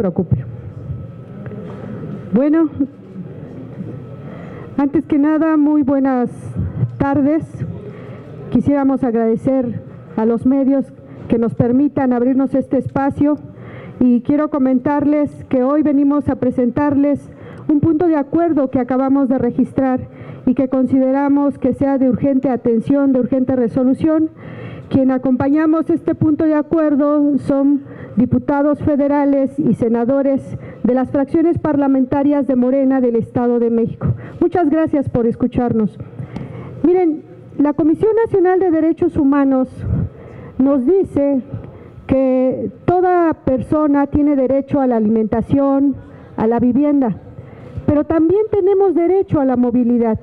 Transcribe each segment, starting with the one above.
preocupe. Bueno, antes que nada, muy buenas tardes. Quisiéramos agradecer a los medios que nos permitan abrirnos este espacio y quiero comentarles que hoy venimos a presentarles un punto de acuerdo que acabamos de registrar y que consideramos que sea de urgente atención, de urgente resolución. Quien acompañamos este punto de acuerdo son diputados federales y senadores de las fracciones parlamentarias de Morena del Estado de México. Muchas gracias por escucharnos. Miren, la Comisión Nacional de Derechos Humanos nos dice que toda persona tiene derecho a la alimentación, a la vivienda, pero también tenemos derecho a la movilidad.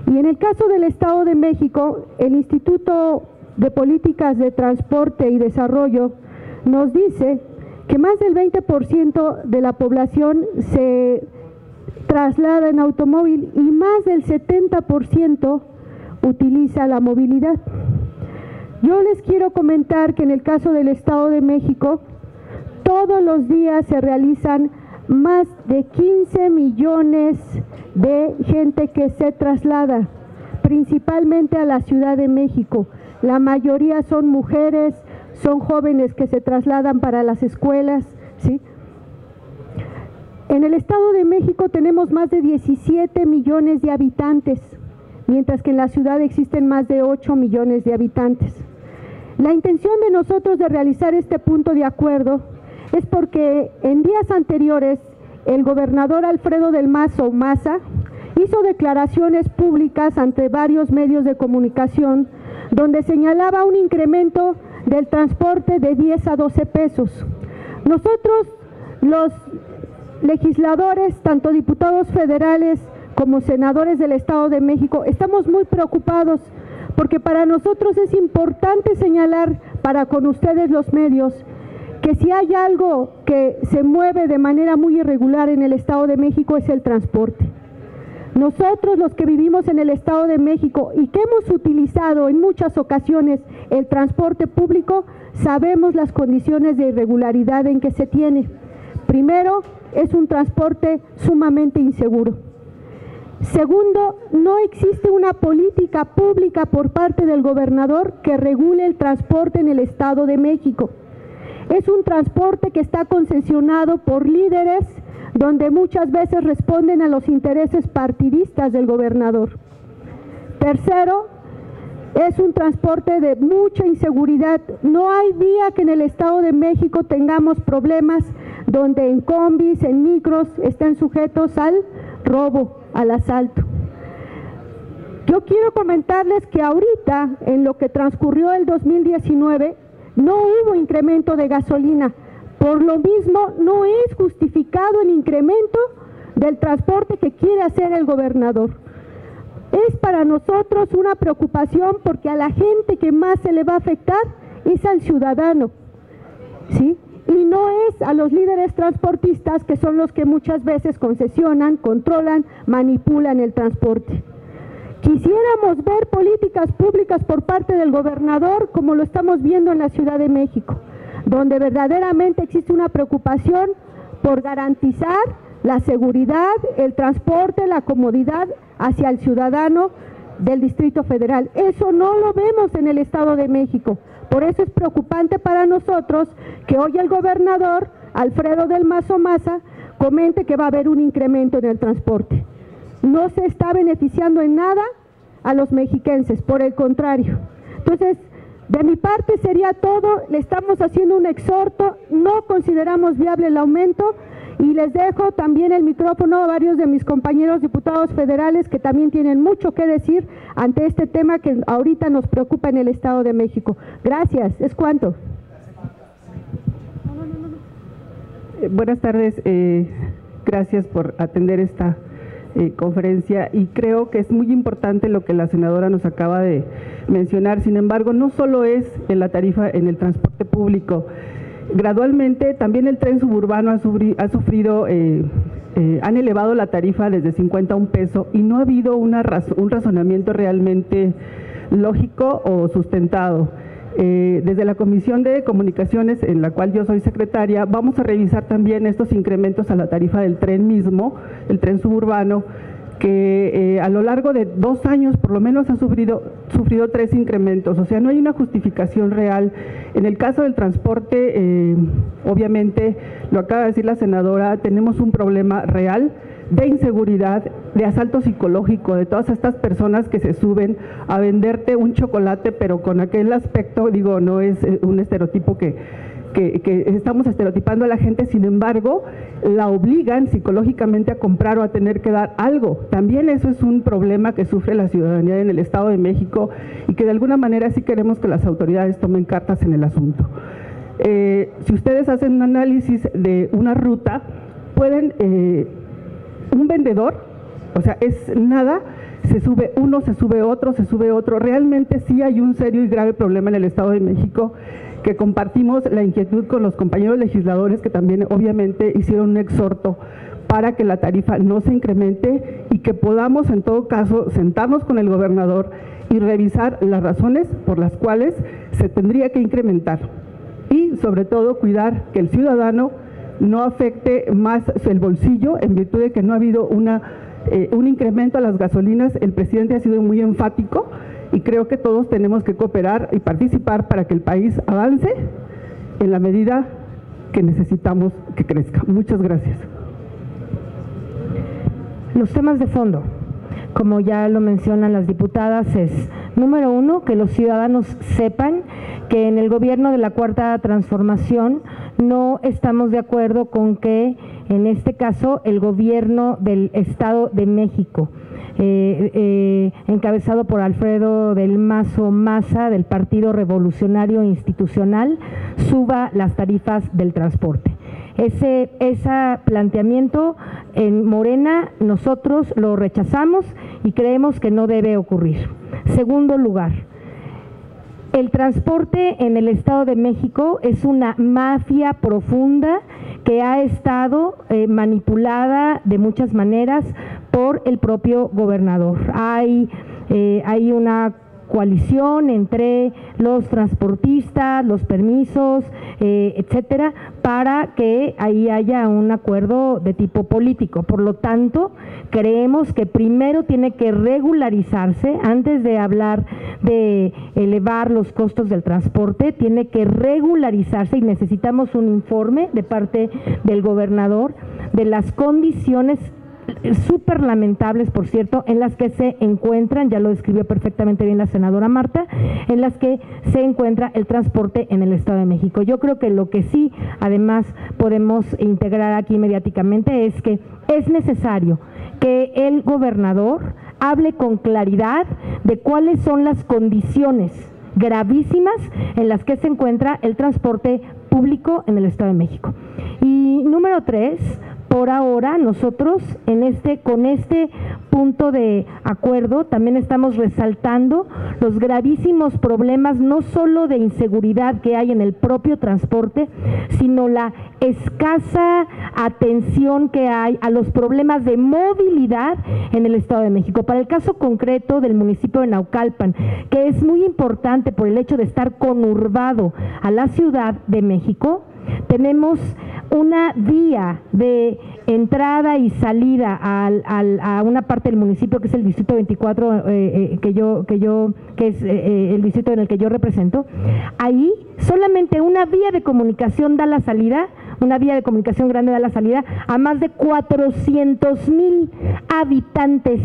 Y en el caso del Estado de México, el Instituto de Políticas de Transporte y Desarrollo nos dice que más del 20% de la población se traslada en automóvil y más del 70% utiliza la movilidad. Yo les quiero comentar que en el caso del Estado de México, todos los días se realizan más de 15 millones de gente que se traslada, principalmente a la Ciudad de México. La mayoría son mujeres, son jóvenes que se trasladan para las escuelas, ¿sí? En el Estado de México tenemos más de 17 millones de habitantes, mientras que en la ciudad existen más de 8 millones de habitantes. La intención de nosotros de realizar este punto de acuerdo es porque en días anteriores el gobernador Alfredo del Mazo Maza hizo declaraciones públicas ante varios medios de comunicación donde señalaba un incremento del transporte de 10 a 12 pesos. Nosotros, los legisladores, tanto diputados federales como senadores del Estado de México, estamos muy preocupados porque para nosotros es importante señalar para con ustedes los medios que si hay algo que se mueve de manera muy irregular en el Estado de México es el transporte. Nosotros, los que vivimos en el Estado de México y que hemos utilizado en muchas ocasiones el transporte público, sabemos las condiciones de irregularidad en que se tiene. Primero, es un transporte sumamente inseguro. Segundo, no existe una política pública por parte del gobernador que regule el transporte en el Estado de México. Es un transporte que está concesionado por líderes donde muchas veces responden a los intereses partidistas del gobernador. Tercero, es un transporte de mucha inseguridad. No hay día que en el Estado de México tengamos problemas donde en combis, en micros, estén sujetos al robo, al asalto. Yo quiero comentarles que ahorita, en lo que transcurrió el 2019, no hubo incremento de gasolina. Por lo mismo, no es justificado el incremento del transporte que quiere hacer el gobernador. Es para nosotros una preocupación porque a la gente que más se le va a afectar es al ciudadano, ¿sí? Y no es a los líderes transportistas que son los que muchas veces concesionan, controlan, manipulan el transporte. Quisiéramos ver políticas públicas por parte del gobernador como lo estamos viendo en la Ciudad de México, donde verdaderamente existe una preocupación por garantizar la seguridad, el transporte, la comodidad hacia el ciudadano del Distrito Federal. Eso no lo vemos en el Estado de México. Por eso es preocupante para nosotros que hoy el gobernador Alfredo del Mazo Maza comente que va a haber un incremento en el transporte. No se está beneficiando en nada a los mexiquenses, por el contrario. Entonces, de mi parte sería todo. Le estamos haciendo un exhorto, no consideramos viable el aumento y les dejo también el micrófono a varios de mis compañeros diputados federales que también tienen mucho que decir ante este tema que ahorita nos preocupa en el Estado de México. Gracias, es cuanto. Buenas tardes, gracias por atender esta conferencia y creo que es muy importante lo que la senadora nos acaba de mencionar. Sin embargo, no solo es en la tarifa en el transporte público. Gradualmente también el tren suburbano ha sufrido, han elevado la tarifa desde 50 a un peso y no ha habido un razonamiento realmente lógico o sustentado. Desde la Comisión de Comunicaciones, en la cual yo soy secretaria, vamos a revisar también estos incrementos a la tarifa del tren mismo, el tren suburbano, que a lo largo de 2 años por lo menos ha sufrido 3 incrementos, o sea, no hay una justificación real. En el caso del transporte, obviamente, lo acaba de decir la senadora, tenemos un problema real de inseguridad, de asalto psicológico, de todas estas personas que se suben a venderte un chocolate, pero con aquel aspecto, digo, no es un estereotipo que estamos estereotipando a la gente, sin embargo, la obligan psicológicamente a comprar o a tener que dar algo. También eso es un problema que sufre la ciudadanía en el Estado de México y que de alguna manera sí queremos que las autoridades tomen cartas en el asunto. Si ustedes hacen un análisis de una ruta, pueden, un vendedor, o sea, es nada, se sube uno, se sube otro, realmente sí hay un serio y grave problema en el Estado de México, que compartimos la inquietud con los compañeros legisladores que también obviamente hicieron un exhorto para que la tarifa no se incremente y que podamos en todo caso sentarnos con el gobernador y revisar las razones por las cuales se tendría que incrementar y sobre todo cuidar que el ciudadano no afecte más el bolsillo en virtud de que no ha habido un incremento a las gasolinas. El presidente ha sido muy enfático y creo que todos tenemos que cooperar y participar para que el país avance en la medida que necesitamos que crezca. Muchas gracias. Los temas de fondo, como ya lo mencionan las diputadas, es, número 1, que los ciudadanos sepan que en el gobierno de la Cuarta Transformación no estamos de acuerdo con que, en este caso, el gobierno del Estado de México, encabezado por Alfredo del Mazo Maza, del Partido Revolucionario Institucional, suba las tarifas del transporte. Ese planteamiento en Morena nosotros lo rechazamos y creemos que no debe ocurrir. Segundo lugar, el transporte en el Estado de México es una mafia profunda que ha estado manipulada de muchas maneras por el propio gobernador. Hay una coalición entre los transportistas, los permisos, etcétera, para que ahí haya un acuerdo de tipo político. Por lo tanto, creemos que primero tiene que regularizarse, antes de hablar de elevar los costos del transporte, tiene que regularizarse y necesitamos un informe de parte del gobernador de las condiciones súper lamentables, por cierto, en las que se encuentran, ya lo describió perfectamente bien la senadora Marta, en las que se encuentra el transporte en el Estado de México. Yo creo que lo que sí, además, podemos integrar aquí mediáticamente es que es necesario que el gobernador hable con claridad de cuáles son las condiciones gravísimas en las que se encuentra el transporte público en el Estado de México. Y número 3, por ahora nosotros con este punto de acuerdo también estamos resaltando los gravísimos problemas no solo de inseguridad que hay en el propio transporte, sino la escasa atención que hay a los problemas de movilidad en el Estado de México. Para el caso concreto del municipio de Naucalpan, que es muy importante por el hecho de estar conurbado a la Ciudad de México, tenemos una vía de entrada y salida a una parte del municipio que es el distrito 24, que es el distrito en el que yo represento. Ahí solamente una vía de comunicación da la salida, una vía de comunicación grande da la salida a más de 400,000 habitantes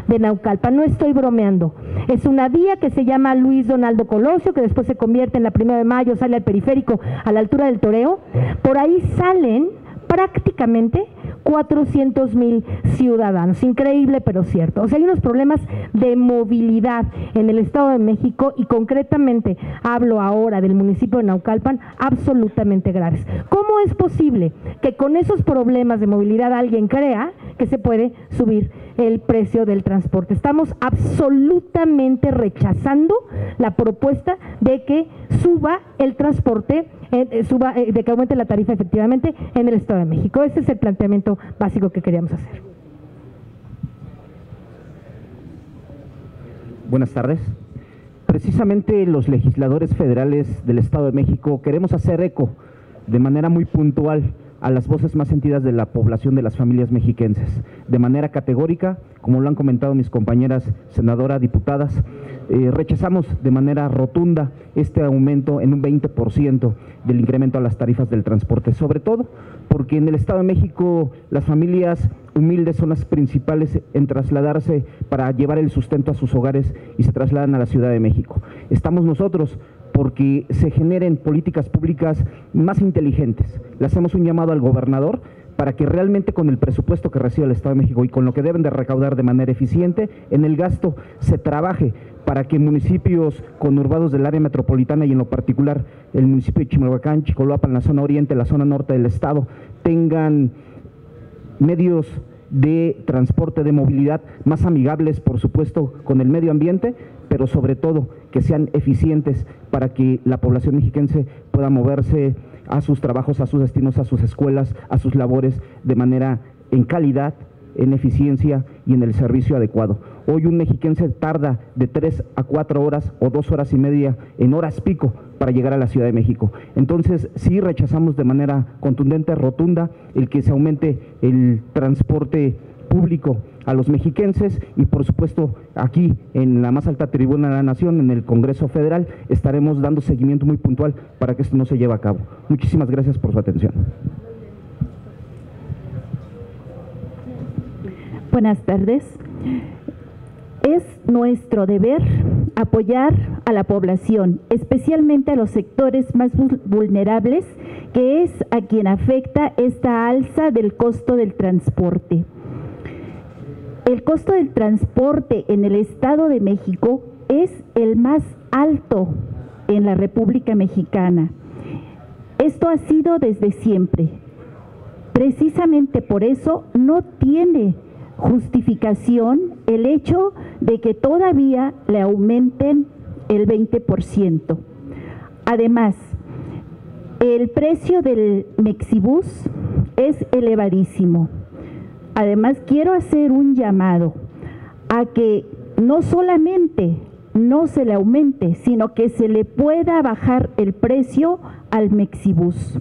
de Naucalpan. No estoy bromeando. Es una vía que se llama Luis Donaldo Colosio, que después se convierte en la 1 de Mayo, sale al periférico a la altura del Toreo. Por ahí salen prácticamente 400,000 ciudadanos. Increíble, pero cierto. O sea, hay unos problemas de movilidad en el Estado de México y concretamente hablo ahora del municipio de Naucalpan, absolutamente graves. ¿Cómo es posible que con esos problemas de movilidad alguien crea que se puede subir el precio del transporte? Estamos absolutamente rechazando la propuesta de que suba el transporte, de que aumente la tarifa efectivamente en el Estado de México. Ese es el planteamiento básico que queríamos hacer. Buenas tardes. precisamente los legisladores federales del Estado de México queremos hacer eco de manera muy puntual a las voces más sentidas de la población de las familias mexiquenses. De manera categórica, como lo han comentado mis compañeras senadoras, diputadas, rechazamos de manera rotunda este aumento en un 20% del incremento a las tarifas del transporte, sobre todo porque en el Estado de México las familias humildes son las principales en trasladarse para llevar el sustento a sus hogares y se trasladan a la Ciudad de México. Estamos nosotros porque se generen políticas públicas más inteligentes. Le hacemos un llamado al gobernador para que realmente con el presupuesto que recibe el Estado de México y con lo que deben de recaudar de manera eficiente, en el gasto se trabaje para que municipios conurbados del área metropolitana y en lo particular el municipio de Chimalhuacán, Chicoloapan, la zona oriente, la zona norte del estado, tengan medios de transporte, de movilidad más amigables, por supuesto, con el medio ambiente, pero sobre todo que sean eficientes para que la población mexiquense pueda moverse a sus trabajos, a sus destinos, a sus escuelas, a sus labores de manera en calidad, en eficiencia y en el servicio adecuado. Hoy un mexiquense tarda de 3 a 4 horas o 2 horas y media en horas pico para llegar a la Ciudad de México. Entonces sí rechazamos de manera contundente, rotunda, el que se aumente el transporte público a los mexiquenses y por supuesto aquí en la más alta tribuna de la nación, en el Congreso Federal, estaremos dando seguimiento muy puntual para que esto no se lleve a cabo. Muchísimas gracias por su atención. Buenas tardes. Es nuestro deber apoyar a la población, especialmente a los sectores más vulnerables, que es a quien afecta esta alza del costo del transporte. El costo del transporte en el Estado de México es el más alto en la República Mexicana. Esto ha sido desde siempre. Precisamente por eso no tiene justificación el hecho de que todavía le aumenten el 20%. Además, el precio del Mexibus es elevadísimo. Además, quiero hacer un llamado a que no solamente no se le aumente, sino que se le pueda bajar el precio al Mexibus.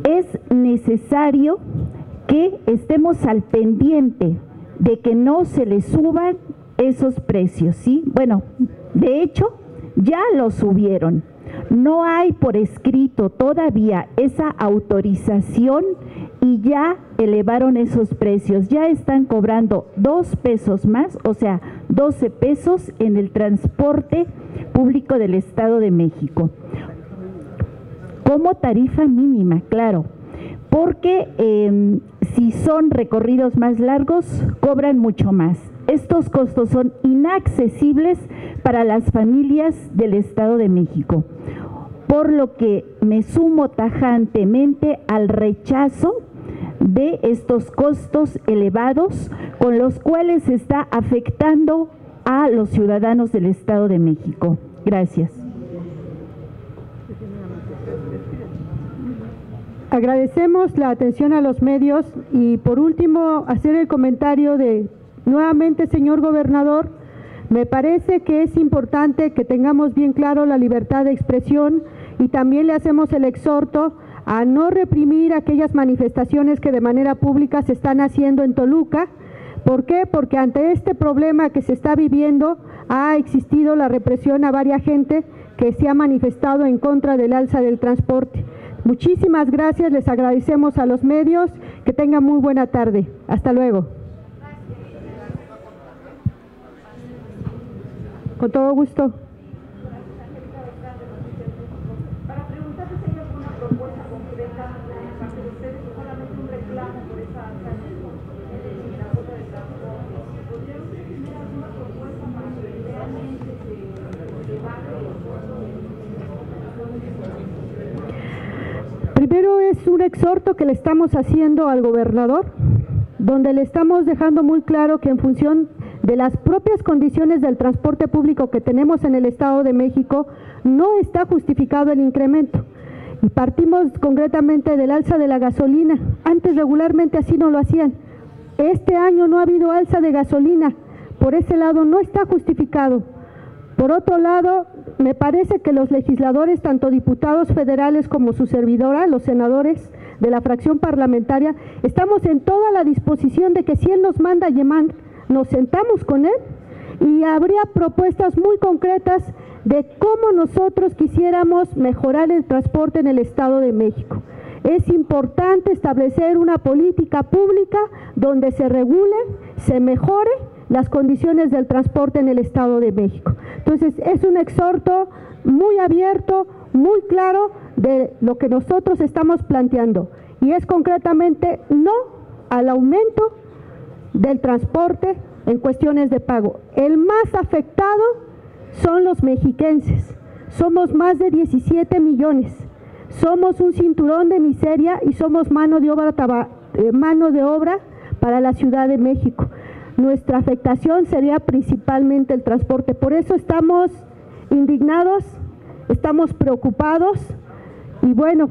Es necesario que estemos al pendiente de que no se le suban esos precios, ¿sí? Bueno, de hecho, ya lo subieron. No hay por escrito todavía esa autorización y ya elevaron esos precios. Ya están cobrando 2 pesos más, o sea, 12 pesos en el transporte público del Estado de México. Como tarifa mínima, claro, porque si son recorridos más largos, cobran mucho más. Estos costos son inaccesibles para las familias del Estado de México, por lo que me sumo tajantemente al rechazo de estos costos elevados con los cuales se está afectando a los ciudadanos del Estado de México. Gracias. Agradecemos la atención a los medios y por último hacer el comentario de nuevamente, señor gobernador, me parece que es importante que tengamos bien claro la libertad de expresión y también le hacemos el exhorto a no reprimir aquellas manifestaciones que de manera pública se están haciendo en Toluca. ¿Por qué? Porque ante este problema que se está viviendo ha existido la represión a varias gente que se ha manifestado en contra del alza del transporte. Muchísimas gracias, les agradecemos a los medios, que tengan muy buena tarde. Hasta luego. Con todo gusto. Para preguntarle si hay alguna propuesta concreta de parte de ustedes o solamente un reclamo por esa alza en la cuota de transporte. ¿Podrían tener alguna propuesta para que realmente se baje el costo de Primero es un exhorto que le estamos haciendo al gobernador, donde le estamos dejando muy claro que en función de las propias condiciones del transporte público que tenemos en el Estado de México, no está justificado el incremento. Y partimos concretamente del alza de la gasolina. Antes regularmente así no lo hacían. Este año no ha habido alza de gasolina. Por ese lado no está justificado. Por otro lado, me parece que los legisladores, tanto diputados federales como su servidora, los senadores de la fracción parlamentaria, estamos en toda la disposición de que si él nos manda llamar, nos sentamos con él y habría propuestas muy concretas de cómo nosotros quisiéramos mejorar el transporte en el Estado de México. Es importante establecer una política pública donde se regule, se mejore las condiciones del transporte en el Estado de México. Entonces, es un exhorto muy abierto, muy claro de lo que nosotros estamos planteando, y es concretamente no al aumento del transporte en cuestiones de pago. El más afectado son los mexiquenses. Somos más de 17 millones. Somos un cinturón de miseria y somos mano de obra para la Ciudad de México. Nuestra afectación sería principalmente el transporte. Por eso estamos indignados, estamos preocupados, y bueno,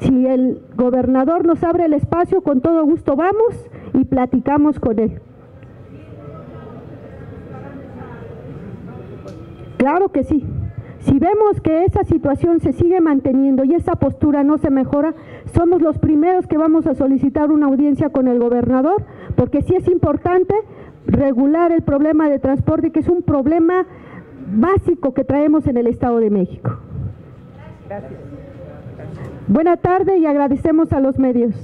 si el gobernador nos abre el espacio, con todo gusto vamos y platicamos con él. Claro que sí. Si vemos que esa situación se sigue manteniendo y esa postura no se mejora, somos los primeros que vamos a solicitar una audiencia con el gobernador, porque sí es importante regular el problema de transporte, que es un problema básico que traemos en el Estado de México. Gracias. Buena tarde y agradecemos a los medios.